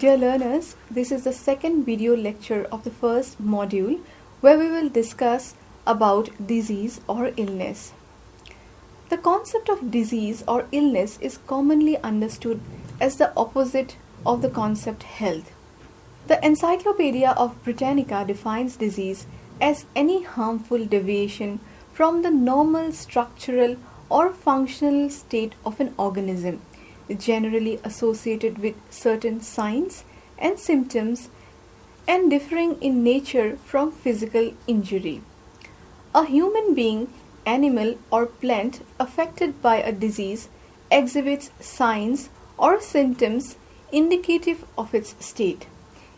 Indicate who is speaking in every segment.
Speaker 1: Dear learners, this is the second video lecture of the first module where we will discuss about disease or illness. The concept of disease or illness is commonly understood as the opposite of the concept health. The Encyclopedia of Britannica defines disease as any harmful deviation from the normal structural or functional state of an organism, generally associated with certain signs and symptoms and differing in nature from physical injury. A human being, animal or plant affected by a disease exhibits signs or symptoms indicative of its state.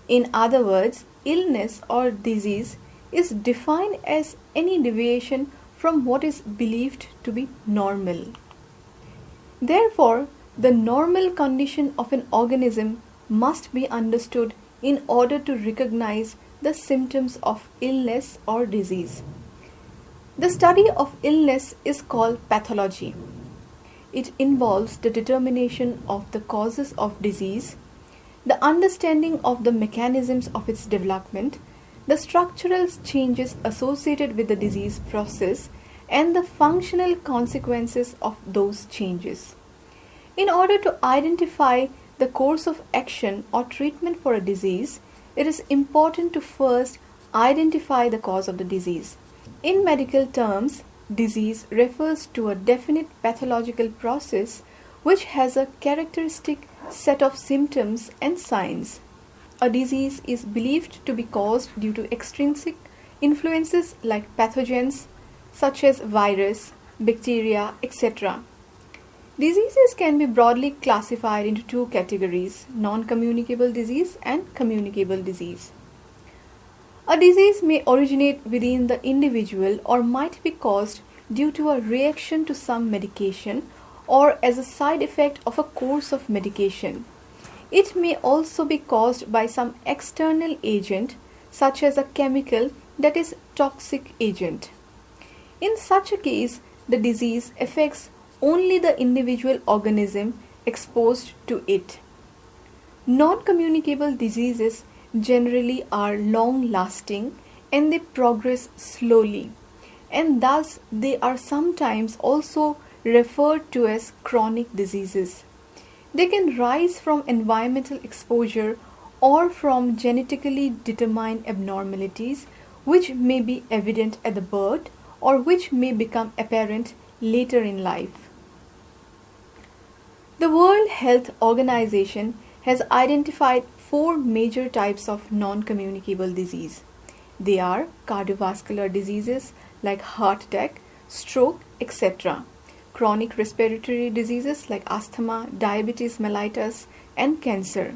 Speaker 1: In other words, illness or disease is defined as any deviation from what is believed to be normal. Therefore, the normal condition of an organism must be understood in order to recognize the symptoms of illness or disease. The study of illness is called pathology. It involves the determination of the causes of disease, the understanding of the mechanisms of its development, the structural changes associated with the disease process, and the functional consequences of those changes. In order to identify the course of action or treatment for a disease, it is important to first identify the cause of the disease. In medical terms, disease refers to a definite pathological process which has a characteristic set of symptoms and signs. A disease is believed to be caused due to extrinsic influences like pathogens such as virus, bacteria, etc. Diseases can be broadly classified into two categories: non-communicable disease and communicable disease. A disease may originate within the individual or might be caused due to a reaction to some medication or as a side effect of a course of medication. It may also be caused by some external agent, such as a chemical that is toxic agent. In such a case, the disease affects only the individual organism exposed to it. Non-communicable diseases generally are long-lasting and they progress slowly, and thus they are sometimes also referred to as chronic diseases. They can rise from environmental exposure or from genetically determined abnormalities which may be evident at the birth or which may become apparent later in life. The World Health Organization has identified 4 major types of non-communicable disease. They are cardiovascular diseases like heart attack, stroke, etc., chronic respiratory diseases like asthma, diabetes mellitus, and cancer.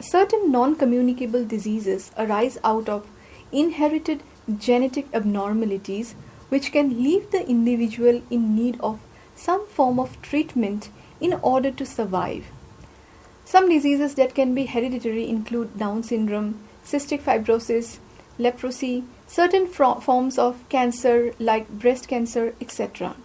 Speaker 1: Certain non-communicable diseases arise out of inherited genetic abnormalities which can leave the individual in need of some form of treatment in order to survive. Some diseases that can be hereditary include Down syndrome, cystic fibrosis, leprosy, certain forms of cancer like breast cancer, etc.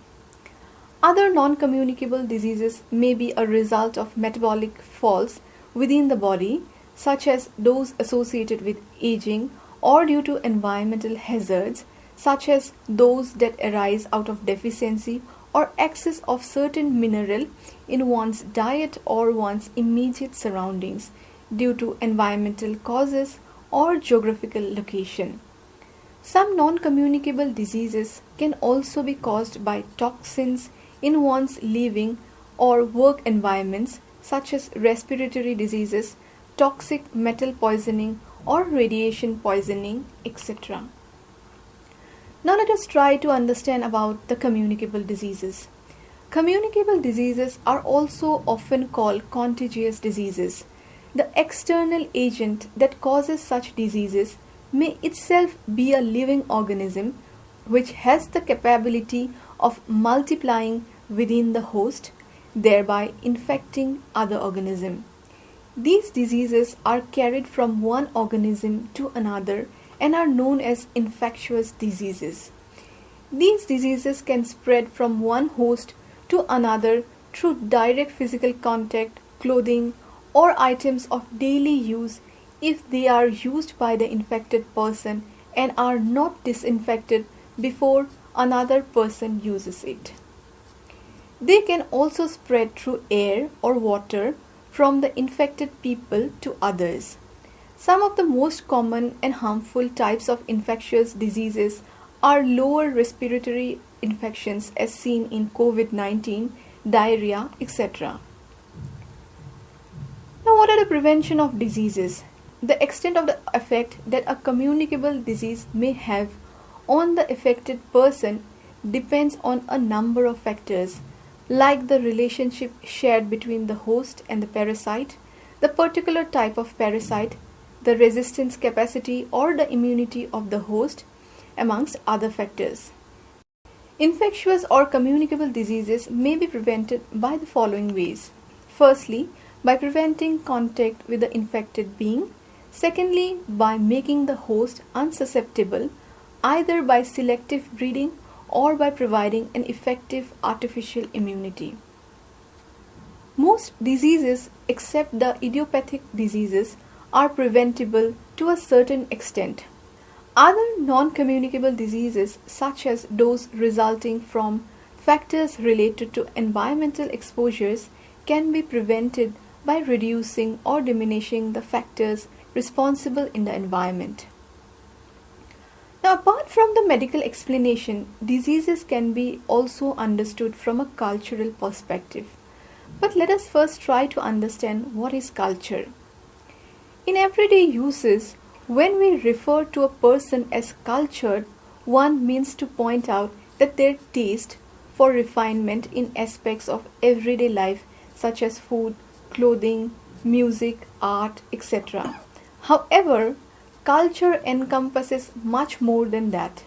Speaker 1: Other non-communicable diseases may be a result of metabolic faults within the body, such as those associated with aging or due to environmental hazards, such as those that arise out of deficiency or excess of certain mineral in one's diet or one's immediate surroundings due to environmental causes or geographical location. Some non-communicable diseases can also be caused by toxins in one's living or work environments, such as respiratory diseases, toxic metal poisoning or radiation poisoning, etc. Now let us try to understand about the communicable diseases. Communicable diseases are also often called contagious diseases. The external agent that causes such diseases may itself be a living organism which has the capability of multiplying within the host, thereby infecting other organisms. These diseases are carried from one organism to another and are known as infectious diseases. These diseases can spread from one host to another through direct physical contact, clothing, or items of daily use if they are used by the infected person and are not disinfected before another person uses it. They can also spread through air or water from the infected people to others. Some of the most common and harmful types of infectious diseases are lower respiratory infections as seen in COVID-19, diarrhea, etc. Now, what are the prevention of diseases? The extent of the effect that a communicable disease may have on the affected person depends on a number of factors, like the relationship shared between the host and the parasite, the particular type of parasite, the resistance capacity or the immunity of the host, amongst other factors. Infectious or communicable diseases may be prevented by the following ways. Firstly, by preventing contact with the infected being. Secondly, by making the host unsusceptible, either by selective breeding or by providing an effective artificial immunity. Most diseases, except the idiopathic diseases, are preventable to a certain extent. Other non-communicable diseases, such as those resulting from factors related to environmental exposures, can be prevented by reducing or diminishing the factors responsible in the environment. Now, apart from the medical explanation, diseases can be also understood from a cultural perspective. But let us first try to understand what is culture. In everyday uses, when we refer to a person as cultured, one means to point out that their taste for refinement in aspects of everyday life such as food, clothing, music, art, etc. However, culture encompasses much more than that.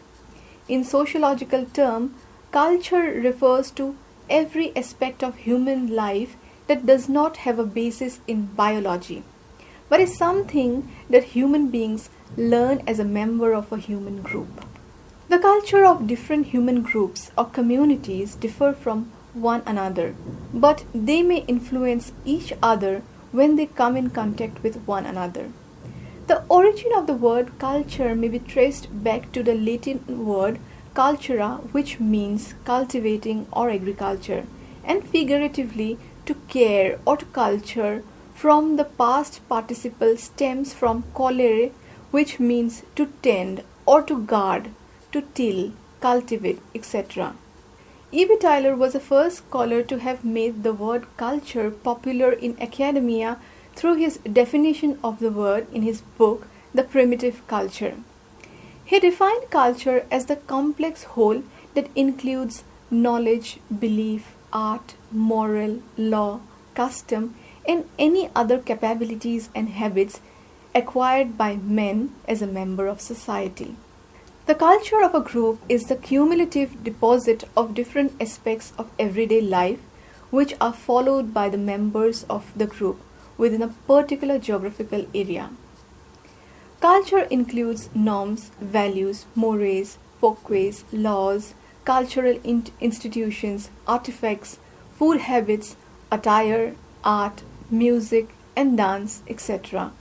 Speaker 1: In sociological term, culture refers to every aspect of human life that does not have a basis in biology, but is something that human beings learn as a member of a human group. The culture of different human groups or communities differ from one another, but they may influence each other when they come in contact with one another. The origin of the word culture may be traced back to the Latin word cultura, which means cultivating or agriculture, and figuratively to care or to culture from the past participle stems from colere, which means to tend or to guard, to till, cultivate, etc. E.B. Tylor was the first scholar to have made the word culture popular in academia through his definition of the word in his book, The Primitive Culture. He defined culture as the complex whole that includes knowledge, belief, art, moral, law, custom, and any other capabilities and habits acquired by men as a member of society. The culture of a group is the cumulative deposit of different aspects of everyday life which are followed by the members of the group within a particular geographical area. Culture includes norms, values, mores, folkways, laws, cultural institutions, artifacts, food habits, attire, art, music, and dance, etc.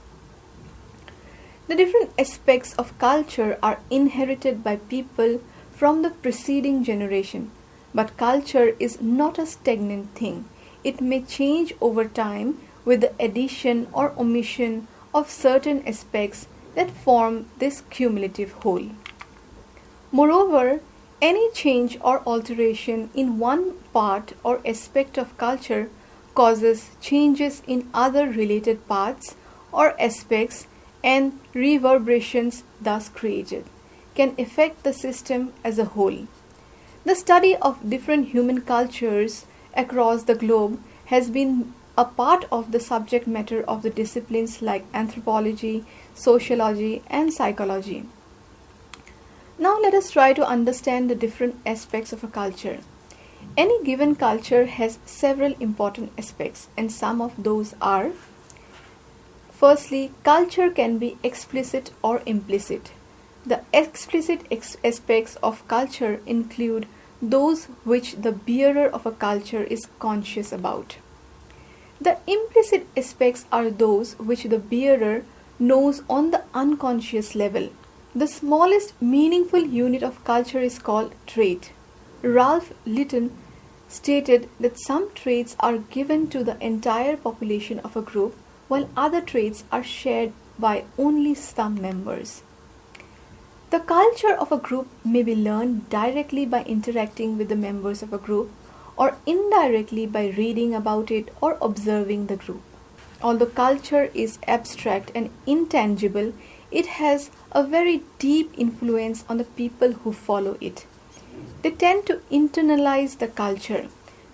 Speaker 1: The different aspects of culture are inherited by people from the preceding generation, but culture is not a stagnant thing. It may change over time with the addition or omission of certain aspects that form this cumulative whole. Moreover, any change or alteration in one part or aspect of culture causes changes in other related parts or aspects, and reverberations thus created can affect the system as a whole. The study of different human cultures across the globe has been a part of the subject matter of the disciplines like anthropology, sociology, and psychology. Now let us try to understand the different aspects of a culture. Any given culture has several important aspects, and some of those are: firstly, culture can be explicit or implicit. The explicit aspects of culture include those which the bearer of a culture is conscious about. The implicit aspects are those which the bearer knows on the unconscious level. The smallest meaningful unit of culture is called trait. Ralph Litton stated that some traits are given to the entire population of a group while other traits are shared by only some members. The culture of a group may be learned directly by interacting with the members of a group or indirectly by reading about it or observing the group. Although culture is abstract and intangible, it has a very deep influence on the people who follow it. They tend to internalize the culture.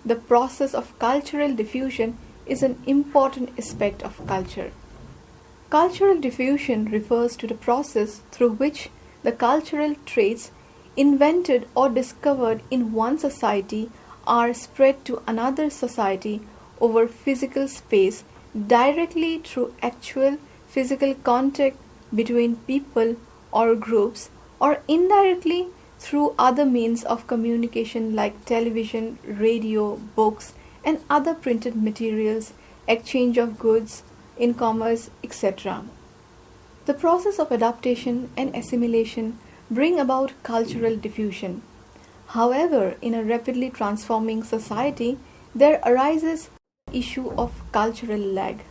Speaker 1: The process of cultural diffusion is an important aspect of culture. Cultural diffusion refers to the process through which the cultural traits invented or discovered in one society are spread to another society over physical space directly through actual physical contact between people or groups, or indirectly through other means of communication like television, radio, books, and other printed materials, exchange of goods in commerce, etc. The process of adaptation and assimilation bring about cultural diffusion. However, in a rapidly transforming society, there arises the issue of cultural lag.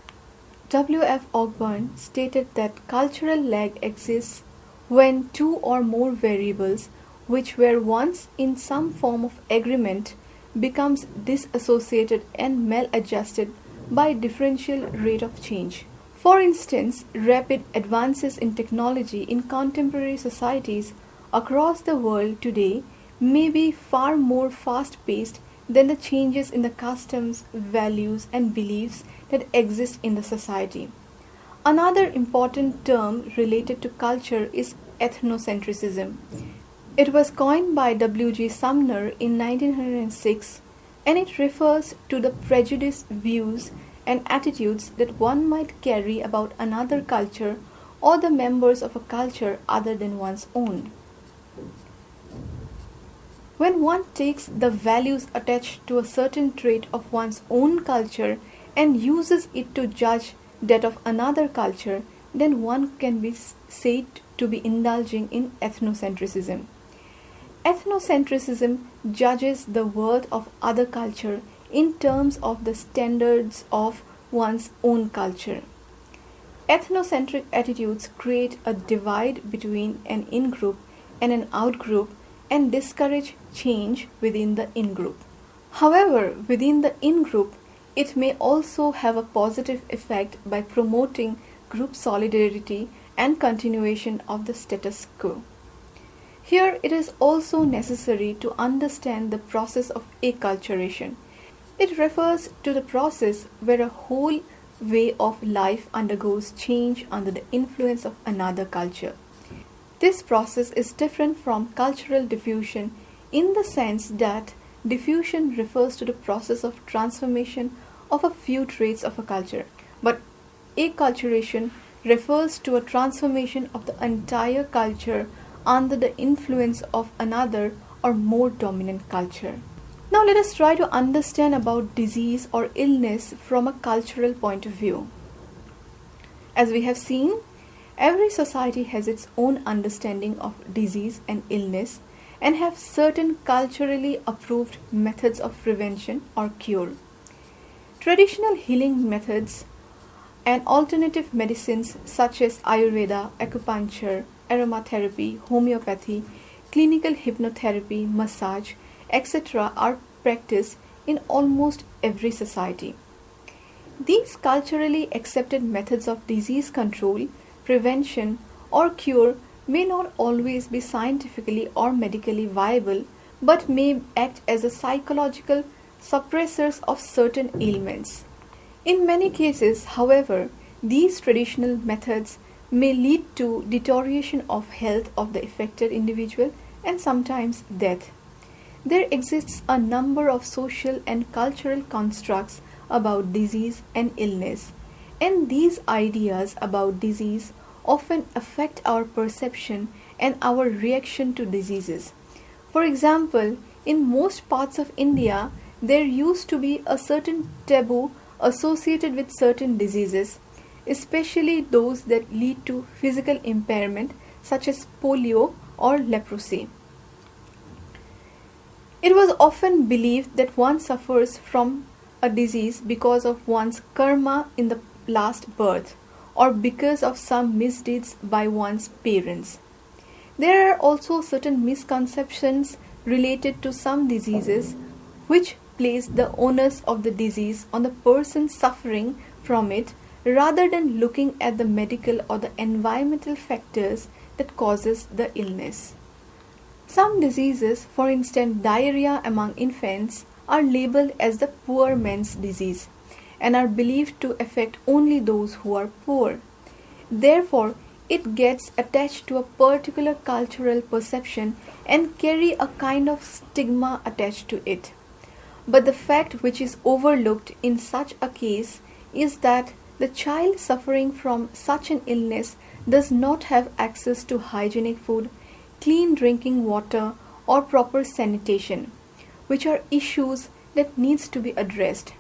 Speaker 1: W. F. Ogburn stated that cultural lag exists when two or more variables which were once in some form of agreement becomes disassociated and maladjusted by differential rate of change. For instance, rapid advances in technology in contemporary societies across the world today may be far more fast-paced than the changes in the customs, values, and beliefs that exist in the society. Another important term related to culture is ethnocentrism. It was coined by W. G. Sumner in 1906, and it refers to the prejudiced views and attitudes that one might carry about another culture or the members of a culture other than one's own. When one takes the values attached to a certain trait of one's own culture and uses it to judge that of another culture, then one can be said to be indulging in ethnocentrism. Ethnocentrism judges the worth of other culture in terms of the standards of one's own culture. Ethnocentric attitudes create a divide between an in-group and an out-group and discourage change within the in-group. However, within the in-group, it may also have a positive effect by promoting group solidarity and continuation of the status quo. Here it is also necessary to understand the process of acculturation. It refers to the process where a whole way of life undergoes change under the influence of another culture. This process is different from cultural diffusion in the sense that diffusion refers to the process of transformation of a few traits of a culture, but acculturation refers to a transformation of the entire culture under the influence of another or more dominant culture. Now let us try to understand about disease or illness from a cultural point of view. As we have seen, every society has its own understanding of disease and illness and have certain culturally approved methods of prevention or cure. Traditional healing methods and alternative medicines such as Ayurveda, acupuncture, aromatherapy, homeopathy, clinical hypnotherapy, massage, etc. are practiced in almost every society. These culturally accepted methods of disease control, prevention, or cure may not always be scientifically or medically viable, but may act as a psychological suppressors of certain ailments. In many cases, however, these traditional methods may lead to deterioration of health of the affected individual and sometimes death. There exists a number of social and cultural constructs about disease and illness, and these ideas about disease often affect our perception and our reaction to diseases. For example, in most parts of India, there used to be a certain taboo associated with certain diseases, especially those that lead to physical impairment such as polio or leprosy. It was often believed that one suffers from a disease because of one's karma in the last birth or because of some misdeeds by one's parents. There are also certain misconceptions related to some diseases which place the onus of the disease on the person suffering from it rather than looking at the medical or the environmental factors that causes the illness. Some diseases, for instance diarrhea among infants, are labeled as the poor man's disease and are believed to affect only those who are poor. Therefore, it gets attached to a particular cultural perception and carry a kind of stigma attached to it. But the fact which is overlooked in such a case is that the child suffering from such an illness does not have access to hygienic food, clean drinking water, or proper sanitation, which are issues that needs to be addressed.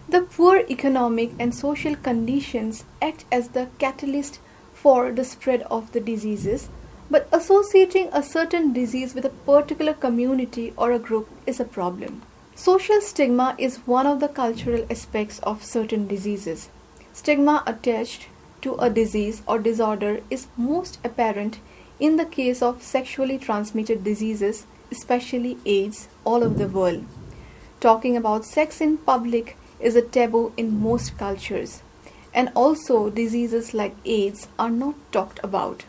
Speaker 1: The poor economic and social conditions act as the catalyst for the spread of the diseases, but associating a certain disease with a particular community or a group is a problem. Social stigma is one of the cultural aspects of certain diseases. Stigma attached to a disease or disorder is most apparent in the case of sexually transmitted diseases, especially AIDS, all over the world. Talking about sex in public is a taboo in most cultures, and also diseases like AIDS are not talked about.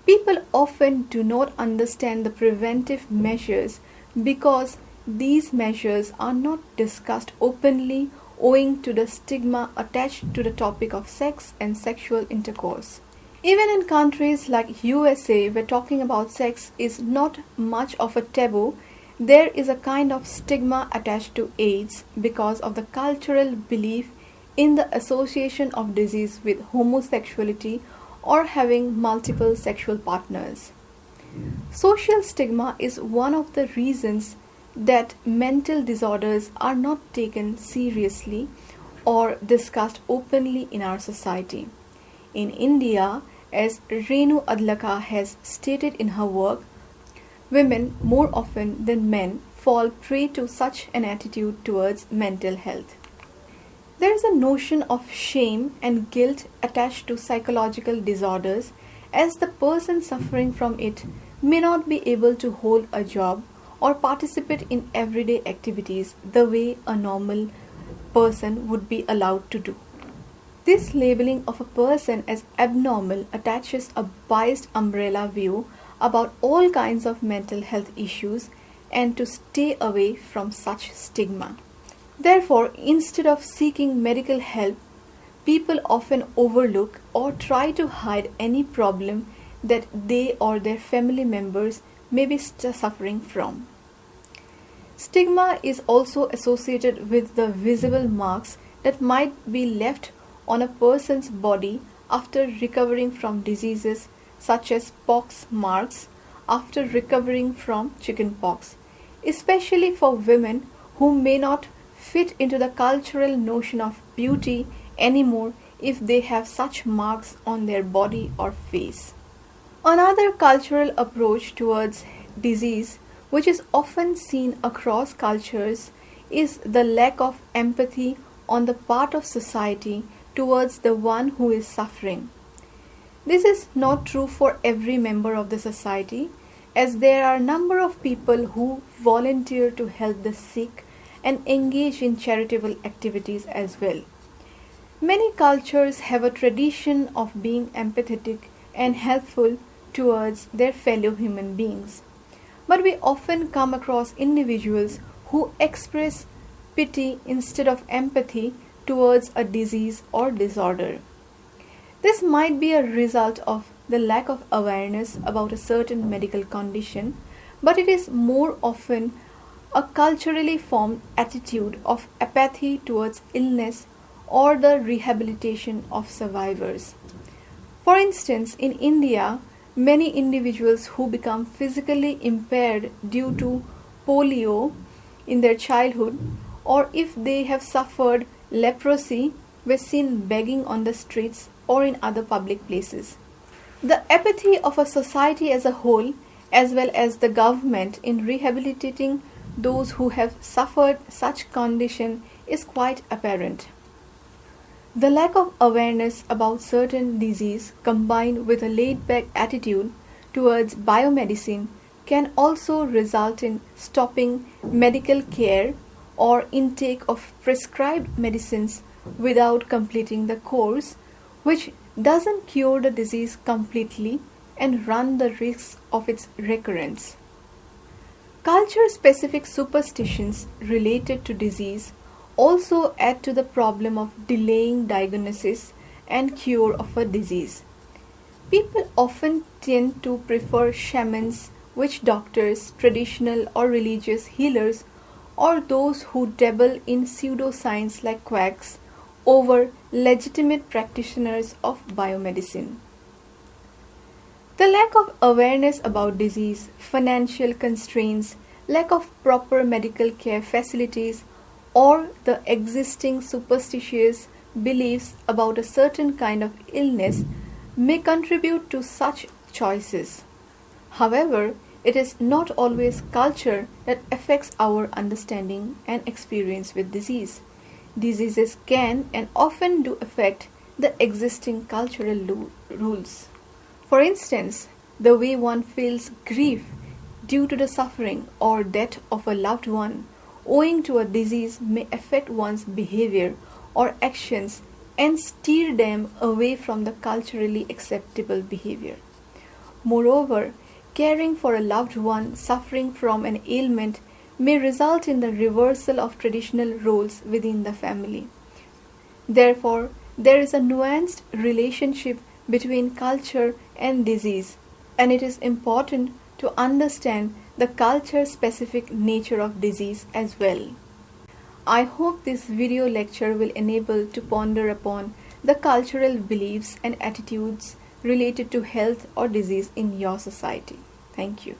Speaker 1: People often do not understand the preventive measures because these measures are not discussed openly owing to the stigma attached to the topic of sex and sexual intercourse. Even in countries like USA, where talking about sex is not much of a taboo, there is a kind of stigma attached to AIDS because of the cultural belief in the association of disease with homosexuality or having multiple sexual partners. Social stigma is one of the reasons that mental disorders are not taken seriously or discussed openly in our society. In India, as Renu Adlaka has stated in her work, women more often than men fall prey to such an attitude towards mental health. There is a notion of shame and guilt attached to psychological disorders, as the person suffering from it may not be able to hold a job or participate in everyday activities the way a normal person would be allowed to do. This labeling of a person as abnormal attaches a biased umbrella view about all kinds of mental health issues and to stay away from such stigma. Therefore, instead of seeking medical help, people often overlook or try to hide any problem that they or their family members may be suffering from. Stigma is also associated with the visible marks that might be left on a person's body after recovering from diseases such as pox marks after recovering from chickenpox, especially for women who may not fit into the cultural notion of beauty anymore if they have such marks on their body or face. Another cultural approach towards disease, which is often seen across cultures, is the lack of empathy on the part of society towards the one who is suffering. This is not true for every member of the society, as there are a number of people who volunteer to help the sick and engage in charitable activities as well. Many cultures have a tradition of being empathetic and helpful towards their fellow human beings. But we often come across individuals who express pity instead of empathy towards a disease or disorder. This might be a result of the lack of awareness about a certain medical condition, but it is more often a culturally formed attitude of apathy towards illness or the rehabilitation of survivors. For instance, in India, many individuals who become physically impaired due to polio in their childhood, or if they have suffered leprosy were seen begging on the streets or in other public places. The apathy of a society as a whole, as well as the government in rehabilitating those who have suffered such condition, is quite apparent. The lack of awareness about certain disease combined with a laid-back attitude towards biomedicine can also result in stopping medical care or intake of prescribed medicines without completing the course, which doesn't cure the disease completely and run the risk of its recurrence. Culture-specific superstitions related to disease also add to the problem of delaying diagnosis and cure of a disease. People often tend to prefer shamans, witch doctors, traditional or religious healers, or those who dabble in pseudoscience like quacks over legitimate practitioners of biomedicine. The lack of awareness about disease, financial constraints, lack of proper medical care facilities, or the existing superstitious beliefs about a certain kind of illness may contribute to such choices. However, it is not always culture that affects our understanding and experience with disease. Diseases can and often do affect the existing cultural rules. For instance, the way one feels grief due to the suffering or death of a loved one owing to a disease may affect one's behavior or actions and steer them away from the culturally acceptable behavior. Moreover, caring for a loved one suffering from an ailment may result in the reversal of traditional roles within the family. Therefore, there is a nuanced relationship between culture and disease, and it is important to understand the culture-specific nature of disease as well. I hope this video lecture will enable to ponder upon the cultural beliefs and attitudes related to health or disease in your society. Thank you.